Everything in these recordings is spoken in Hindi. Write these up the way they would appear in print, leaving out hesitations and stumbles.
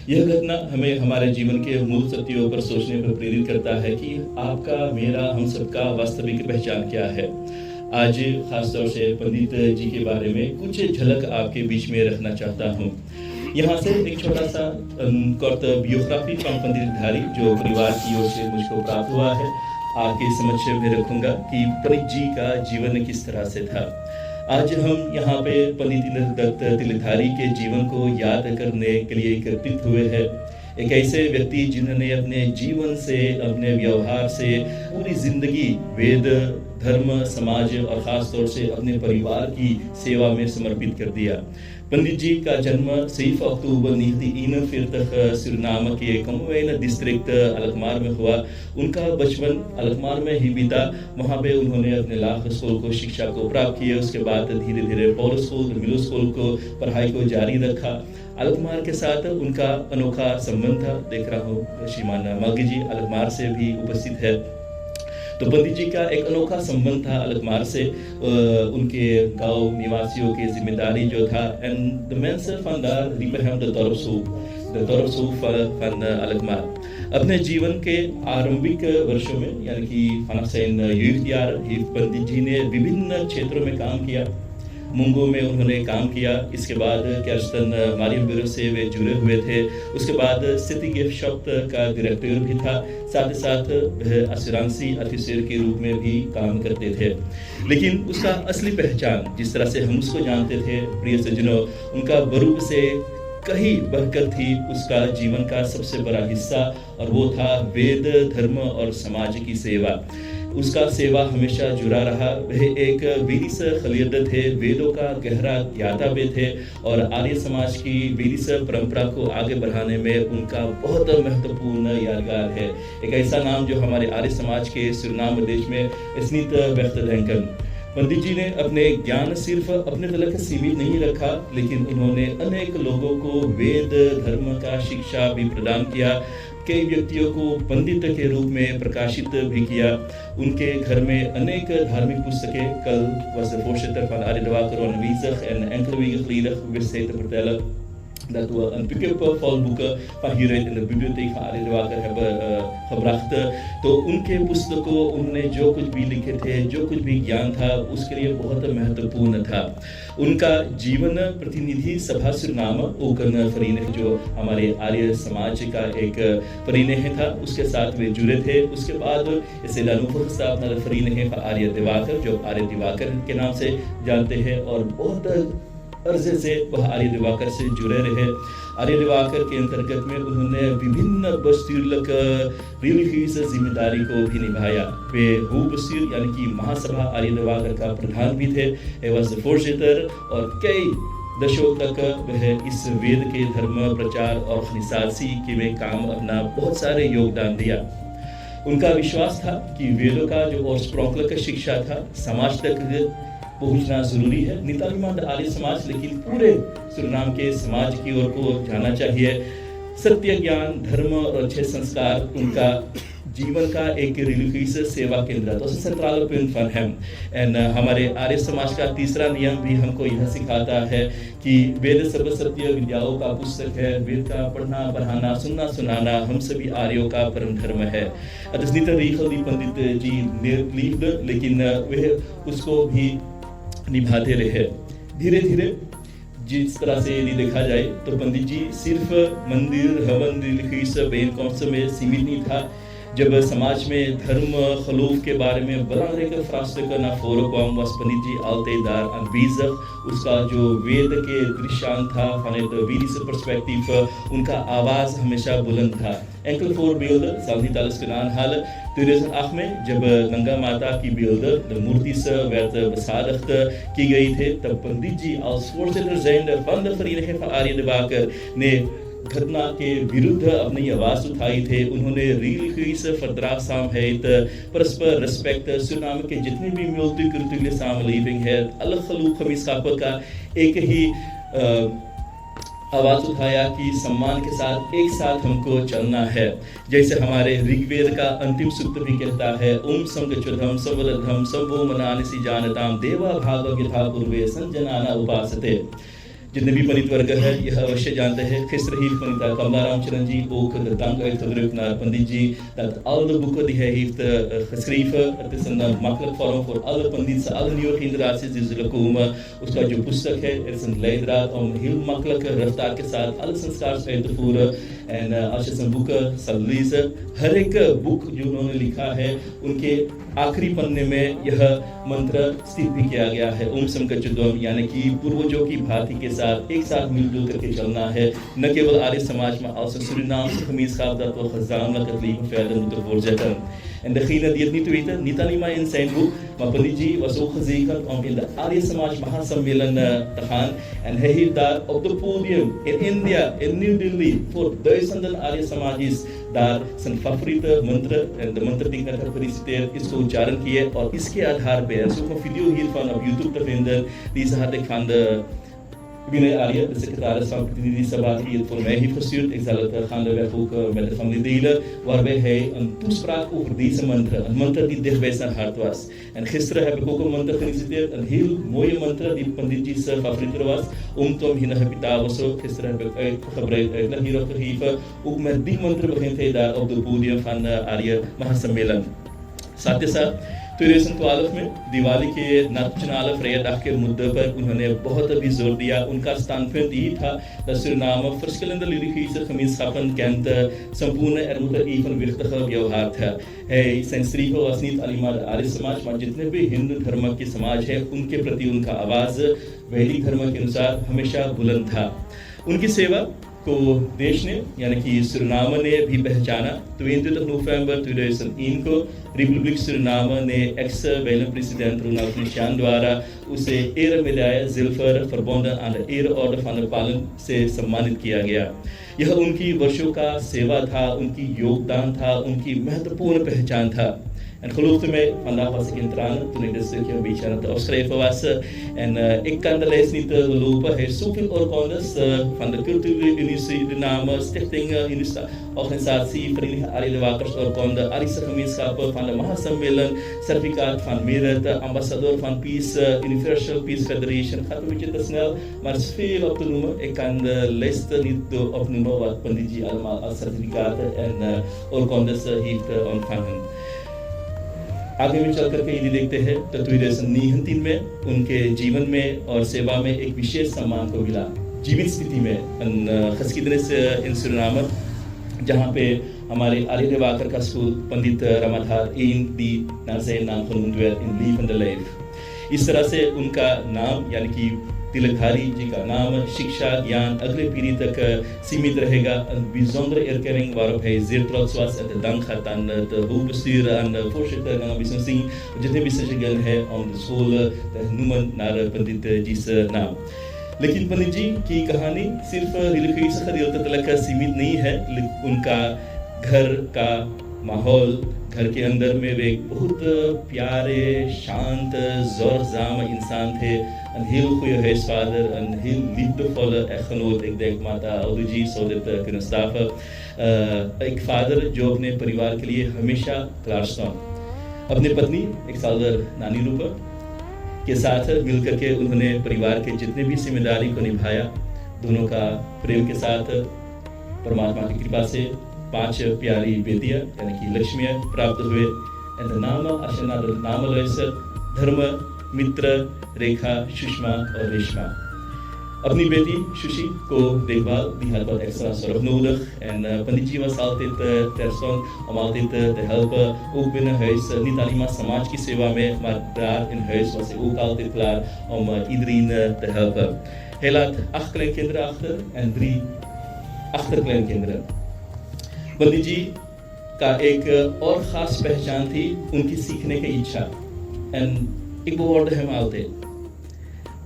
यह घटना हमें हमारे जीवन के मूल सत्यों पर सोचने पर प्रेरित करता है कि आपका, मेरा, हम सबका वास्तविक पहचान क्या है। आज खासतौर से पंडित जी के बारे में कुछ झलक आपके बीच में रखना चाहता हूँ। यहाँ से एक छोटा सा बायोग्राफी फ्रॉम पंडित धारी जो परिवार की ओर से मुझको प्राप्त हुआ है, आपके समक्ष में रखूंगा कि पंडित जी का जीवन किस तरह से था। आज हम यहाँ पे पंडित दत्त तिलकधारी के जीवन को याद करने के लिए एकत्रित हुए हैं। एक ऐसे व्यक्ति जिन्होंने अपने जीवन से, अपने व्यवहार से पूरी जिंदगी वेद, धर्म, समाज और खास तौर से अपने परिवार की सेवा में समर्पित कर दिया। पंडित जी का जन्म 7 अक्टूबर 1941 सुरनाम के कमवेन डिस्ट्रिक्ट अलकमार में हुआ। उनका बचपन अलकमार में ही बीता। वहाँ पे उन्होंने अपने लाख स्कूल को शिक्षा को प्राप्त किया। उसके बाद धीरे धीरे पौल स्कूल, मिडिल स्कूल को पढ़ाई को जारी रखा। अलकमार के साथ उनका अनोखा संबंध था। देख रहा हूँ श्रीमान मग्गी जी अलकमार से भी उपस्थित है। तो पंडित जी का एक अनोखा संबंध था अलकमार से। उनके गांव निवासियों की जिम्मेदारी जो था, and the mensen van daar riepen hem de dorpshoofd van अलकमार। अपने जीवन के आरंभिक वर्षों में यानी कि vanaf zijn jeugdjaar heeft पंडित जी ने विभिन्न क्षेत्रों में काम किया। मुंगो में उन्होंने काम किया। इसके बाद कैर्स्टन मारियम ब्यूरो से वे जुड़े हुए थे। उसके बाद सिटी गिफ्ट शॉप का डायरेक्टर भी था। साथ ही साथ वह असिरांसी ऑफिसर के रूप में भी काम करते थे। लेकिन उसका असली पहचान जिस तरह से हम उसको जानते थे, प्रिय सज्जनों, उनका बरूब से कहीं बढ़कर थी उसका जीवन का सबसे बड़ा हिस्सा, और वो था वेद, धर्म और समाज की सेवा। उसका सेवा हमेशा जुड़ा रहा। वह एक वीरिस खलीद थे, वेदों का गहरा ज्ञाता वे थे, और आर्य समाज की वीरिस परंपरा को आगे बढ़ाने में उनका बहुत महत्वपूर्ण यादगार है। एक ऐसा नाम जो हमारे आर्य समाज के सुरनाम देश में स्नित व्यक्त रैंकन। पंडित जी ने अपने ज्ञान सिर्फ अपने तलक सीमित नहीं रखा, लेकिन उन्होंने अनेक लोगों को वेद, धर्म का शिक्षा भी प्रदान किया। कई व्यक्तियों को पंडित के रूप में प्रकाशित भी किया। उनके घर में अनेक धार्मिक पुस्तकें, कल was de voorzitter van Arie de Waker aanwezig en enkele weken geleden wist hij te vertellen dat we een pick-up vol boeken van hieruit in de bibliotheek van Arie de Waker hebben gebracht। तो उनके पुस्तकों, उन्होंने जो कुछ भी लिखे थे, जो कुछ भी ज्ञान था, उसके लिए बहुत महत्वपूर्ण था। उनका जीवन प्रतिनिधि सभा सुरनाम ओकन फरीने जो हमारे आर्य समाज का एक फरीने था, उसके साथ वे जुड़े थे। उसके बाद इसे स्थापना फरीने आर्य दिवाकर जो आर्य दिवाकर के नाम से जानते हैं, और बहुत अर्जे से वह आर्य दिवाकर से जुड़े रहे। आर्य दिवाकर के अंतर्गत में उन्होंने विभिन्न बस्तीर्लक रिलीजियस जिम्मेदारी को भी निभाया। वे हु बस्तीर यानी कि महासभा आर्य दिवाकर का प्रधान भी थे, एवं फोर्जिटर, और कई दशकों तक वह इस वेद के धर्म प्रचार और खनिसासी के में काम अपना बहुत सारे योगदान दिया। उनका विश्वास था कि वेदों का जो औरस्प्रॉकलक शिक्षा था समाज तक पहुंचना जरूरी है। नितालीमांद आर्य समाज लेकिन पूरे सुरनाम के समाज की ओर को जाना चाहिए। सत्य, ज्ञान, धर्म और अच्छे संस्कार उनका जीवन का एक रिलीजियस सेवा केंद्र तो central point for him. And हमारे आर्य समाज का तीसरा नियम भी हमको यह सिखाता है कि वेद सर्व सत्य विद्याओं का पुस्तक है। वेद का पढ़ना, पढ़ाना, सुनना, सुनाना हम सभी आर्यों का परम धर्म है। पंडित जी ने लेकिन वह उसको भी निभाते रहे। धीरे धीरे जिस तरह से यदि देखा जाए तो पंडित जी सिर्फ मंदिर, हवन, रिलीजियस में सीमित नहीं था। जब समाज में धर्म खलूफ के बारे में belangrijke vraagstukken naar voren kwam, was Pandit ji altijd daar aanwezig। उसका जो वेद के दृष्टांत था vanuit de Vedische perspectief, उनका आवाज हमेशा बुलंद था। enkele voorbeelden zal niet alles kunnen aanhalen। 2008 में जब गंगा माता की beelden, de मूर्ति's werd bezadigd की गई थे, तब पंडित जी als voorzitter zijnde van de vereniging van Arie de Waker ने घटना के विरुद्ध अपनी आवाज उठाई थे। उन्होंने रिलीजियस verdraagzaamheid, परस्पर रिस्पेक्ट, सुरनाम के जितने भी multiculturele samenleving है, अलग खलूक gemeenschap का एक ही आवाज उठाया कि सम्मान के साथ एक साथ हमको चलना है। जैसे हमारे ऋग्वेद का अंतिम सूत्र भी कहता है, ओम संगच्युतम सबलधम सबो मनानसी जानताम देवा भागव यथा पूर्वे संजनाना उपासते। जितने भी पंडित वर्ग है यह अवश्य जानते हैं खिस्र ही पंडित कमला रामचरण जी ook de dank uitgedrukt naar Panditji dat alle boeken die hij heeft geschreven, het is een makkelijk vorm voor alle pandits, alle nieuwe generaties die zullen komen. उसका जो पुस्तक है het is een leidraad om heel makkelijke रफ्तार के साथ alle संस्कार uit te voeren. En als je zijn boeken zal lezen, हर एक बुक जो उन्होंने लिखा है उनके आखिरी पन्ने में यह मंत्र स्थित भी किया गया है ओम संकचुद्वम, यानी कि पूर्वजों की भांति के साथ एक साथ मिलजुल करके चलना है, न केवल Arya Samaj maar als een Surinaamse gemeenschap dat we gezamenlijk het leven verder moeten voortzetten. En degene die het niet weten, niet alleen maar in zijn boek, maar Panditji was ook gezegend om in de Arya Samaj Mahasammelan te gaan. En hij heeft daar op het podium in India, in New Delhi, voor duizenden Arya Samajis daar zijn favoriete mantra en de mantra die ik net heb gereciteerd is uच्चारण किए और इसके आधार पे er is ook een video hiervan op YouTube te vinden. Deze had ik van de Vinay Arya, de secretaris van प्रतिनिधि Sabha, die het voor mij heeft gestuurd. Ik zal het gaandeweg ook met de familie delen, waarbij hij een toespraak over deze mantra, een mantra die dicht bij zijn hart was. En gisteren heb ik ook een mantra gereciteerd, een heel mooie mantra die Panditji's favoriete was, Om Tom Hinah Pita Vaso. Gisteren heb ik uitgebreid uitleg hierop gegeven. Ook met die mantra begint hij daar op het podium van Arya Mahasammelan. साथ ही साथ 2012 में दिवाली के nationale vrije dag के मुद्दे पर उन्होंने बहुत अभी जोर दिया. उनका standpunt यही था dat Suriname verschillende religieuze gemeenschappen kent, संपूर्ण er moet evenwichtige व्यवहार था. zijn streven was niet alleen maar de Arya Samaj, maar जितने भी हिंदू धर्म के समाज है उनके प्रति उनका आवाज वैदिक धर्म के अनुसार हमेशा बुलंद था. उनकी सेवा को देश ने यानी कि सुरनाम ने भी पहचाना. 22 november 2001 को रिपब्लिक सुरनाम ने एक्स वेलन प्रेसिडेंट रोनाल्ड निशान द्वारा उसे ere medaille zilver verbonden aan de ereorde van de Palm से सम्मानित किया गया. यह उनकी वर्षों का सेवा था, उनकी योगदान था, उनकी महत्वपूर्ण पहचान था. En geloofde mij, vandaag was ik in tranen toen ik dit stukje een beetje aan het afschrijven was. En ik kan de lijst niet lopen. Hij heeft zoveel oorkondes van de Culturele Unie Suriname, Stichting Organisatie, Vereniging Arya de Wakers oorkonde, Arische gemeenschappen van de Mahasammelan, certificaat van merit, ambassadeur van Peace, Universal Peace Federation. Het gaat een beetje te snel, maar het is veel op te noemen. Ik kan de lijst niet opnoemen wat Panditji allemaal als certificaten en oorkondes heeft ontvangen. आगे में चल करके यदि देखते हैं तो 2019 में उनके जीवन में और सेवा में एक विशेष सम्मान को मिला. जीवित स्थिति में geschiedenis in Suriname, जहाँ पे हमारे आर्य de Waker का school Pandit Ramadhar 1 die naar zijn naam genoemd werd in levende lijf. इस तरह से उनका नाम यानी कि तिलकधारी जी का नाम शिक्षा ज्ञान अगले पीढ़ी तक सीमित रहेगा. Een bijzondere erkenning waarop hij zeer trots was en de dank gaat aan het hoofdbestuur, aan de voorzitter en aan Singh, जितने भी सजगन है om de school te noemen naar पंडित जी से नाम. लेकिन पंडित जी की कहानी सिर्फ रिलीजियस खरीदते तक सीमित नहीं है. उनका घर का माहौल, घर के अंदर में वे बहुत प्यारे शांत zorgzame इंसान थे. Een heel goede huisvader, een heel liefdevolle echtgenoot. Ik denk Mata Aluji zou dit kunnen staven. एक फादर जो अपने परिवार के लिए हमेशा क्लासस्टोन. अपनी पत्नी एक सालर नानी रूपा के साथ मिलकर के उन्होंने परिवार के जितने भी जिम्मेदारी को निभाया. दोनों का प्रेम के साथ परमात्मा की कृपा से 5 प्यारी बेटियां यानी कि लक्ष्मियां प्राप्त हुए. एंड नाम अशना नाम धर्म मित्र रेखा सुषमा और रेशमा. अपनी बेटी Sushi को देखभाल die had wat extra zorg nodig en Panditji was altijd ter stond om altijd te helpen, ook binnen huis, niet alleen maar समाज की सेवा में, maar daar in huis was hij ook altijd klaar om iedereen te helpen. Hij laat 8 kleinkinderen achter en 3 achterkleinkinderen. Panditji का एक और खास पहचान थी उनकी सीखने की इच्छा. एंड एक वर्ड है मालते,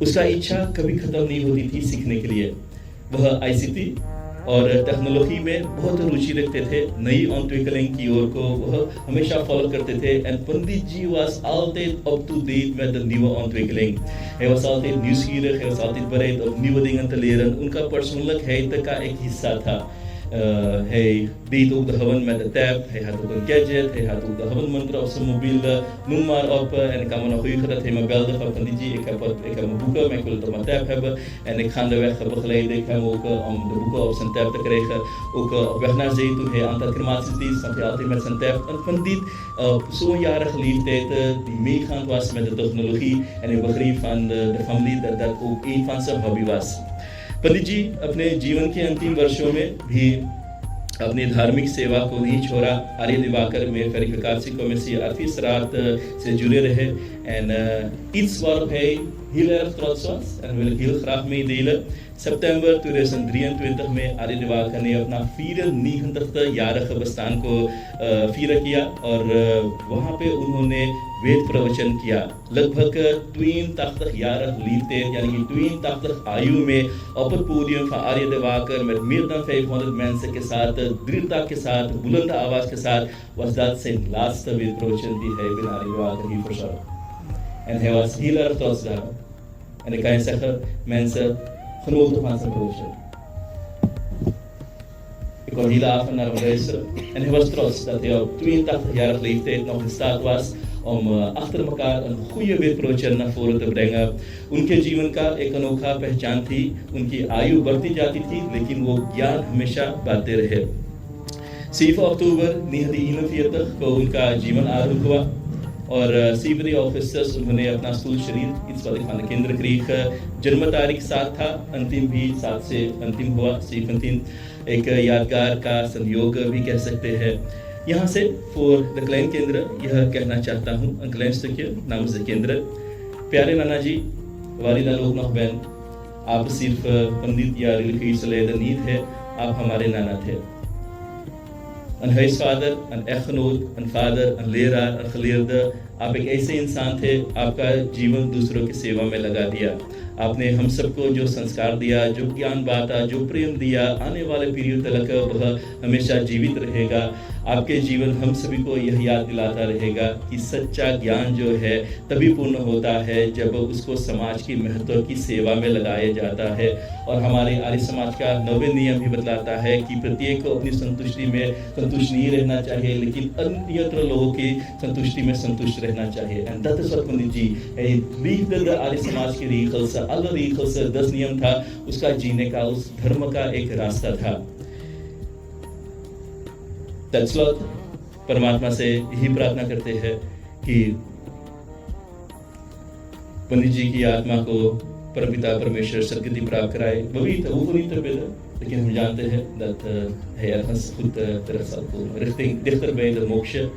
उसका इच्छा कभी खत्म नहीं होती थी सीखने के लिए. वह आईसीटी और टेक्नोलॉजी में बहुत रुचि रखते थे. नई ontwikkeling की ओर को वह हमेशा फॉलो करते थे. En Panditji was altijd up to date met de nieuwe ontwikkeling. Hij was altijd nieuwsgierig, hij was altijd bereid om nieuwe dingen te leren. उनका persoonlijkheid का एक हिस्सा था. hij deed ook de haven met de tab, hij had ook een gadget, hij had ook de havenmantra op zijn mobiel, noem maar op. En ik kan me nog heugen dat hij me belde van Panditji, ik heb mijn boeken, maar ik wil het op mijn tab hebben. En ik ga de weg begeleiden, ik hem ook om de boeken op zijn tab te krijgen. Ook op weg naar zee toen hij aan de crematiedienst zat hij altijd met zijn tab. En Pandit op zo'n jarige leeftijd die meegaand was met de technologie en hij begreep van de familie dat dat ook een van zijn hobby was. पंडित जी अपने जीवन के अंतिम वर्षों में भी अपनी धार्मिक सेवा को नहीं छोड़ा। आर्य दिवाकर में verifikatie adviesraad से जुड़े रहे en iets waarop hij heel erg trots was en wil ik heel graag meedelen. September 2023 में आर्य दिवाकर ने अपना 94 बस्तान को फिर किया और वहाँ पे उन्होंने वेद प्रवचन किया। लगभग 82 jaar leeftijd, यानी कि 82 आयु में op het podium van Arya de Waker met meer dan 500 mensen के साथ, दृढ़ता के साथ, बुलंद आवाज के साथ was dat zijn laatste वेद प्रवचन die hij binnen Arya de Waker hier verzorgde. En hij was heel erg trots daarop. En ik kan je zeggen, mensen genoten van zijn proces. Ik kwam hele avond naar hem luisteren en hij was trots dat hij op 82-jarige leeftijd nog in staat was om achter elkaar een goede Veda naar voren te brengen. उनके जीवन का एक अनोखा पहचान थी, उनकी आयु बढ़ती जाती थी लेकिन वो ज्ञान हमेशा बढ़ते रहे। 7 अक्टूबर 1941 को उनका जीवन आरंभ हुआ और 7 ऑफिसर्स उन्होंने अपना स्थूल शरीर इस वाले केंद्र kreeg। जन्म तारीख 7 था, अंतिम भी 7 से अंतिम हुआ। 17 एक यादगार का संयोग भी कह सकते हैं। यहाँ से voor de kleinkinderen यह कहना चाहता हूँ, een klein stukje namens de kinderen। प्यारे नाना जी, waar je dan ook nog bent, आप सिर्फ पंडित या religieuze leider niet है, आप हमारे नाना थे। een huisvader, een echtgenoot, een vader, een leraar, een geleerde। आप एक ऐसे इंसान थे, आपका जीवन दूसरों की सेवा में लगा दिया। आपने हम सबको जो संस्कार दिया, जो ज्ञान बांटा, जो प्रेम दिया, आने वाले पीढ़ियों तक वह हमेशा जीवित रहेगा। आपके जीवन हम सभी को यह याद दिलाता रहेगा कि सच्चा ज्ञान जो है तभी पूर्ण होता है जब उसको समाज की महत्व की सेवा में लगाया जाता है। और हमारे आर्य समाज का 9वें नियम भी बतलाता है कि प्रत्येक को अपनी संतुष्टि में संतुष्ट नहीं रहना चाहिए, लेकिन अन्यत्र लोगों की संतुष्टि में संतुष्ट रहना चाहिए। En dat is wat Pandit ji liefde de Arya Samaj की regels, alle regels, 10 नियम था, उसका जीने का, उस धर्म का एक रास्ता था। तत्स्लोत परमात्मा से यही प्रार्थना करते हैं कि पंडित जी की आत्मा को परमपिता परमेश्वर सद्गति प्राप्त कराए। वही तो वो नहीं तो लेकिन हम जानते हैं dat hij ergens goed terecht zal komen, richting dichter bij de moksha।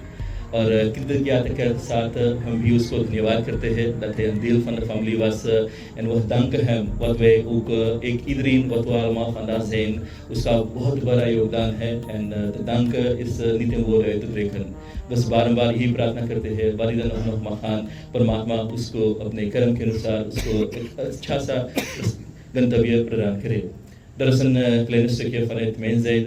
और कृतज्ञता के साथ हम भी उसको धन्यवाद करते हैं dat hij een deel van de familie was en we danken hem wat wij ook iedereen wat we allemaal vandaag zijn, उसका बहुत बड़ा योगदान है en de dank is niet in woorden uit te drukken। बस बारंबार यही प्रार्थना करते हैं वालिदैन nog महान परमात्मा उसको अपने कर्म के अनुसार उसको एक अच्छा सा गंतव्य प्रदान करे। Dat is een klein stukje vanuit mijn zijde।